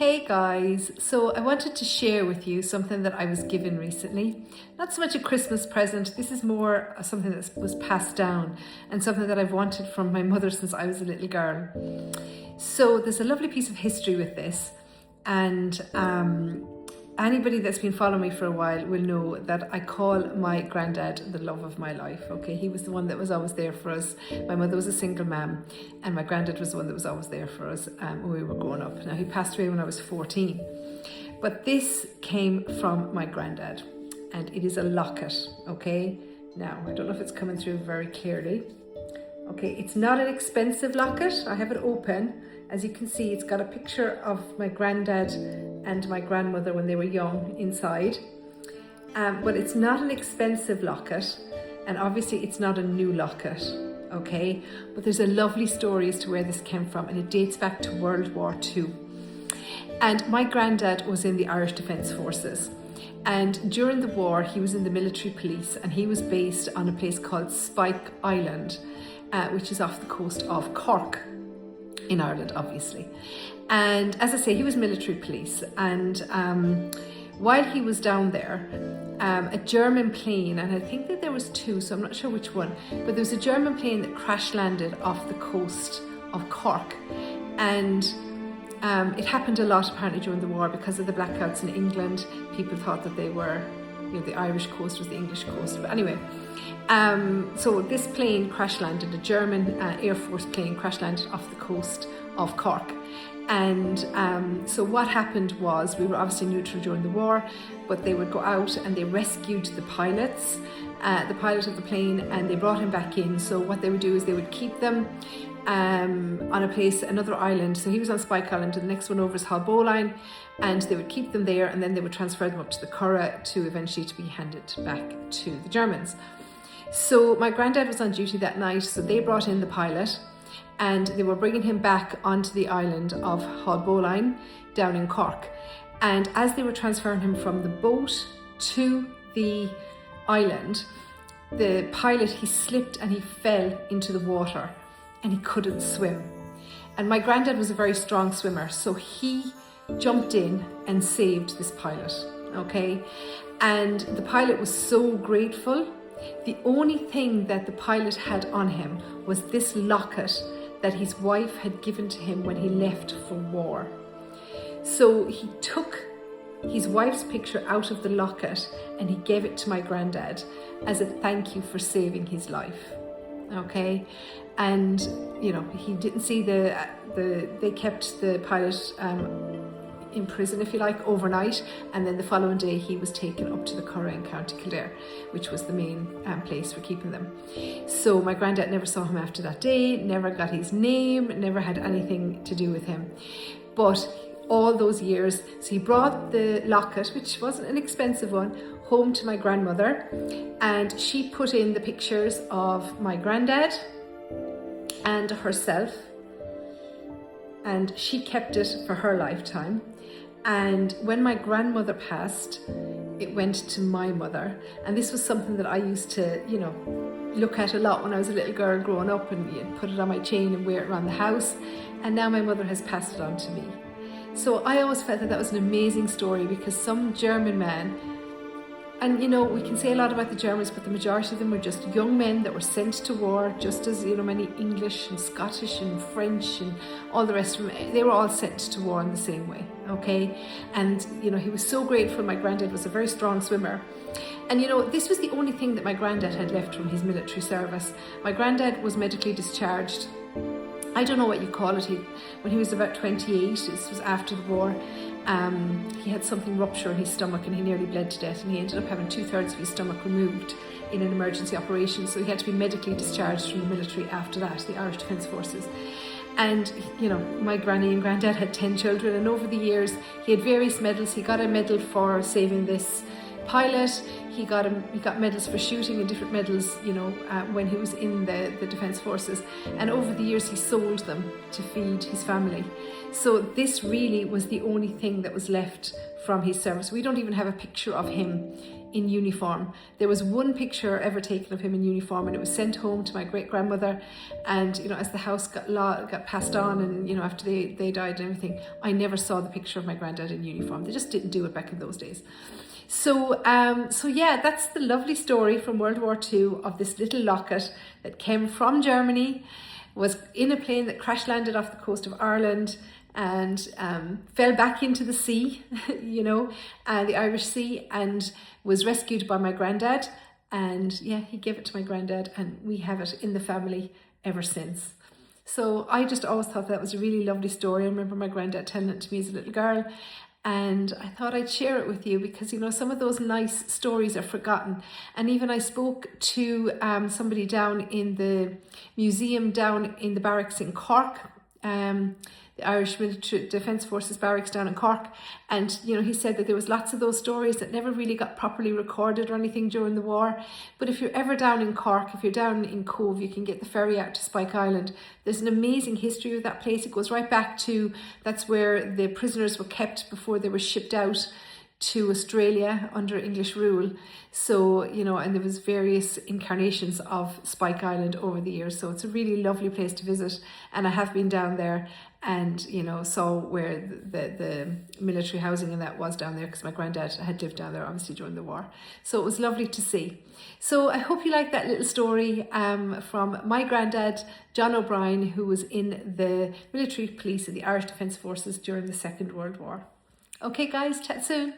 Hey guys, so I wanted to share with you something that I was given recently. Not so much a Christmas present, this is more something that was passed down and something that I've wanted from my mother since I was a little girl. So there's a lovely piece of history with this, and anybody that's been following me for a while will know that I call my granddad the love of my life. Okay, he was the one that was always there for us. My mother was a single mom, and my granddad was the one that was always there for us when we were growing up. Now, he passed away when I was 14, but this came from my granddad, and it is a locket. Okay, now I don't know if it's coming through very clearly. Okay, it's not an expensive locket. I have it open. As you can see, it's got a picture of my granddad and my grandmother when they were young inside. But it's not an expensive locket, and obviously it's not a new locket, okay? But there's a lovely story as to where this came from, and it dates back to World War II. And my granddad was in the Irish Defence Forces. And during the war, he was in the military police, and he was based on a place called Cork Ireland, which is off the coast of Cork, in Ireland, obviously. And as I say, he was military police, and while he was down there, a German plane, and I think that there was two, so I'm not sure which one, but there was a German plane that crash landed off the coast of Cork, and it happened a lot apparently during the war because of the blackouts in England. People thought that they were, the Irish coast was the English coast, but anyway. So this plane crash landed, a German Air Force plane crash landed off the coast of Cork. And so what happened was, we were obviously neutral during the war, but they would go out and they rescued the pilot of the plane, and they brought him back in. So what they would do is they would keep them on a place, another island. So he was on Spike Island, and the next one over is Haulbowline, and they would keep them there, and then they would transfer them up to the Curragh to eventually to be handed back to the Germans. So my granddad was on duty that night, so they brought in the pilot, and they were bringing him back onto the island of Haulbowline down in Cork. And as they were transferring him from the boat to the island, the pilot, he slipped and he fell into the water, and he couldn't swim. And my granddad was a very strong swimmer, so he jumped in and saved this pilot, okay? And the pilot was so grateful. The only thing that the pilot had on him was this locket that his wife had given to him when he left for war. So he took his wife's picture out of the locket and he gave it to my granddad as a thank you for saving his life. Okay, and he didn't see they kept the pilot in prison, if you like, overnight, and then the following day he was taken up to the Curragh in County Kildare, which was the main place for keeping them. So my granddad never saw him after that day, never got his name, never had anything to do with him. But all those years, so he brought the locket, which wasn't an expensive one, home to my grandmother, and she put in the pictures of my granddad and herself, and she kept it for her lifetime. And when my grandmother passed, it went to my mother, and this was something that I used to look at a lot when I was a little girl growing up, and put it on my chain and wear it around the house. And now my mother has passed it on to me. So I always felt that was an amazing story, because some German man, and we can say a lot about the Germans, but the majority of them were just young men that were sent to war, just as many English and Scottish and French and all the rest of them, they were all sent to war in the same way, okay? And he was so grateful. My granddad was a very strong swimmer, and this was the only thing that my granddad had left from his military service. My granddad was medically discharged. I don't know what you call it. When he was about 28, this was after the war, he had something rupture in his stomach and he nearly bled to death, and he ended up having 2/3 of his stomach removed in an emergency operation. So he had to be medically discharged from the military after that, the Irish Defence Forces. And my granny and granddad had 10 children, and over the years he had various medals. He got a medal for saving this pilot. He got medals for shooting, and different medals, when he was in the Defence Forces. And over the years he sold them to feed his family. So this really was the only thing that was left from his service. We don't even have a picture of him in uniform. There was one picture ever taken of him in uniform, and it was sent home to my great-grandmother. And you know, as the house got passed on, and you know, after they died and everything, I never saw the picture of my granddad in uniform. They just didn't do it back in those days. So yeah, that's the lovely story from World War II of this little locket that came from Germany, was in a plane that crash landed off the coast of Ireland, and fell back into the sea, you know, the Irish Sea, and was rescued by my granddad. And yeah, he gave it to my granddad, and we have it in the family ever since. So I just always thought that was a really lovely story. I remember my granddad telling it to me as a little girl, and I thought I'd share it with you because, you know, some of those nice stories are forgotten. And even I spoke to somebody down in the museum down in the barracks in Cork, the Irish Military Defence Forces barracks down in Cork, and you know, he said that there was lots of those stories that never really got properly recorded or anything during the war. But if you're ever down in Cork, if you're down in Cove, you can get the ferry out to Spike Island. There's an amazing history of that place. It goes right back to, that's where the prisoners were kept before they were shipped out to Australia under English rule. So, you know, and there was various incarnations of Spike Island over the years. So it's a really lovely place to visit. And I have been down there and, you know, saw where the military housing and that was down there, because my granddad had lived down there obviously during the war. So it was lovely to see. So I hope you like that little story from my granddad, John O'Brien, who was in the military police of the Irish Defence Forces during the Second World War. Okay guys, chat soon.